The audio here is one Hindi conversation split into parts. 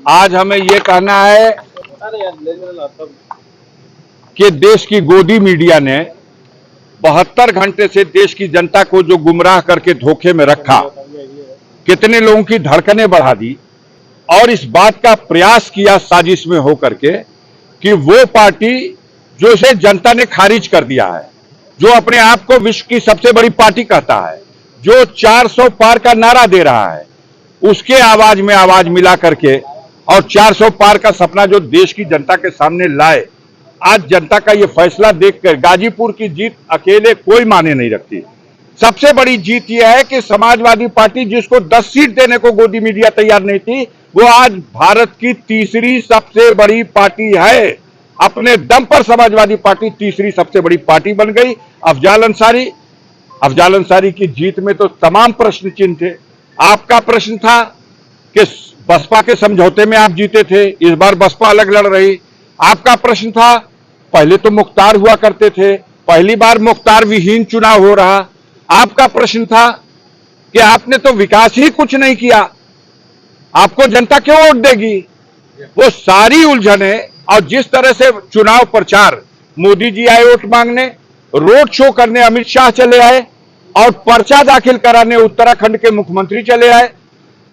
आज हमें ये कहना है कि देश की गोदी मीडिया ने 72 घंटे से देश की जनता को जो गुमराह करके धोखे में रखा, कितने लोगों की धड़कनें बढ़ा दी और इस बात का प्रयास किया साजिश में होकर के कि वो पार्टी जो इसे जनता ने खारिज कर दिया है, जो अपने आप को विश्व की सबसे बड़ी पार्टी कहता है, जो 400 पार का नारा दे रहा है, उसके आवाज में आवाज मिला करके और 400 पार का सपना जो देश की जनता के सामने लाए। आज जनता का ये फैसला देखकर गाजीपुर की जीत अकेले कोई माने नहीं रखती। सबसे बड़ी जीत यह है कि समाजवादी पार्टी जिसको 10 सीट देने को गोदी मीडिया तैयार नहीं थी, वो आज भारत की तीसरी सबसे बड़ी पार्टी है। अपने दम पर समाजवादी पार्टी तीसरी सबसे बड़ी पार्टी बन गई। अफजाल अंसारी की जीत में तो तमाम प्रश्न चिन्ह थे। आपका प्रश्न था कि बसपा के समझौते में आप जीते थे, इस बार बसपा अलग लड़ रही। आपका प्रश्न था, पहले तो मुख्तार हुआ करते थे, पहली बार मुख्तार विहीन चुनाव हो रहा। आपका प्रश्न था कि आपने तो विकास ही कुछ नहीं किया, आपको जनता क्यों वोट देगी। वो सारी उलझने और जिस तरह से चुनाव प्रचार, मोदी जी आए वोट मांगने, रोड शो करने अमित शाह चले आए और पर्चा दाखिल कराने उत्तराखंड के मुख्यमंत्री चले आए।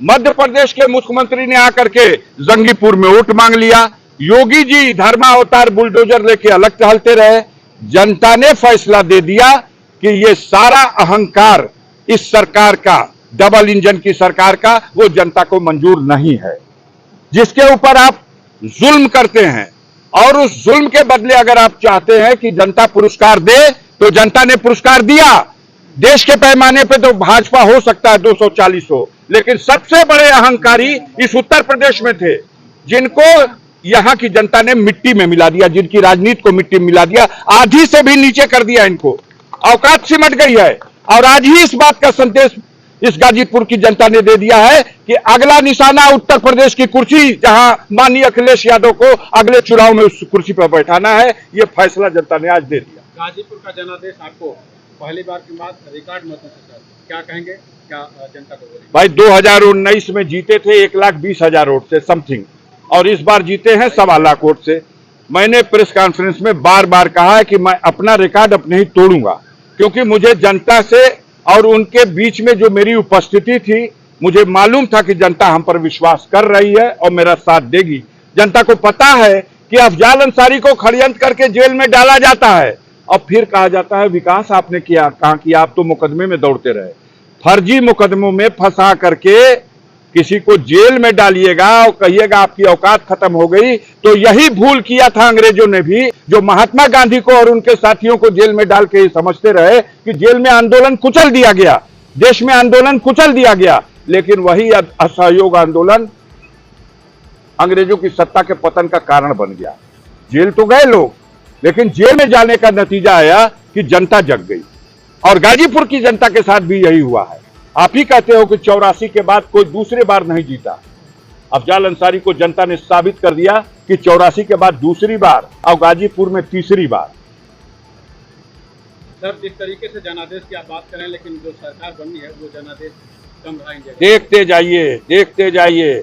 मध्य प्रदेश के मुख्यमंत्री ने आकर के जंगीपुर में वोट मांग लिया। योगी जी धर्मावतार बुलडोजर लेके अलग टहलते रहे। जनता ने फैसला दे दिया कि ये सारा अहंकार इस सरकार का, डबल इंजन की सरकार का, वो जनता को मंजूर नहीं है। जिसके ऊपर आप जुल्म करते हैं और उस जुल्म के बदले अगर आप चाहते हैं कि जनता पुरस्कार दे, तो जनता ने पुरस्कार दिया। देश के पैमाने पे तो भाजपा हो सकता है 240 हो, लेकिन सबसे बड़े अहंकारी इस उत्तर प्रदेश में थे, जिनको यहां की जनता ने मिट्टी में मिला दिया, जिनकी राजनीति को मिट्टी में मिला दिया, आधी से भी नीचे कर दिया। इनको औकात सिमट गई है। और आज ही इस बात का संदेश इस गाजीपुर की जनता ने दे दिया है कि अगला निशाना उत्तर प्रदेश की कुर्सी, जहां माननीय अखिलेश यादव को अगले चुनाव में उस कुर्सी पर बैठाना है, यह फैसला जनता ने आज दे दिया। गाजीपुर का जनादेश आपको पहली बार के बाद रिकॉर्ड मतों से, क्या कहेंगे, क्या जनता को बोलेंगे? भाई 2019 में जीते थे 1,20,000 वोट से समथिंग, और इस बार जीते हैं 1.25 लाख वोट से। मैंने प्रेस कॉन्फ्रेंस में बार बार कहा है कि मैं अपना रिकॉर्ड अपने ही तोड़ूंगा, क्योंकि मुझे जनता से और उनके बीच में जो मेरी उपस्थिति थी, मुझे मालूम था कि जनता हम पर विश्वास कर रही है और मेरा साथ देगी। जनता को पता है कि अफजाल अंसारी को षड्यंत्र करके जेल में डाला जाता है और फिर कहा जाता है विकास आपने किया, कहां किया, आप तो मुकदमे में दौड़ते रहे। फर्जी मुकदमों में फंसा करके किसी को जेल में डालिएगा और कहिएगा आपकी औकात खत्म हो गई, तो यही भूल किया था अंग्रेजों ने भी, जो महात्मा गांधी को और उनके साथियों को जेल में डाल के समझते रहे कि जेल में आंदोलन कुचल दिया गया, देश में आंदोलन कुचल दिया गया। लेकिन वही असहयोग आंदोलन अंग्रेजों की सत्ता के पतन का कारण बन गया। जेल तो गए लोग, लेकिन जेल में जाने का नतीजा आया कि जनता जग गई। और गाजीपुर की जनता के साथ भी यही हुआ है। आप ही कहते हो कि 84 के बाद कोई दूसरे बार नहीं जीता। अफजाल अंसारी को जनता ने साबित कर दिया कि 84 के बाद दूसरी बार और गाजीपुर में तीसरी बार। सर, जिस तरीके से जनादेश की आप बात करें, लेकिन जो सरकार बनी है वो जनादेश कम रहा। देखते जाइए, देखते जाइए।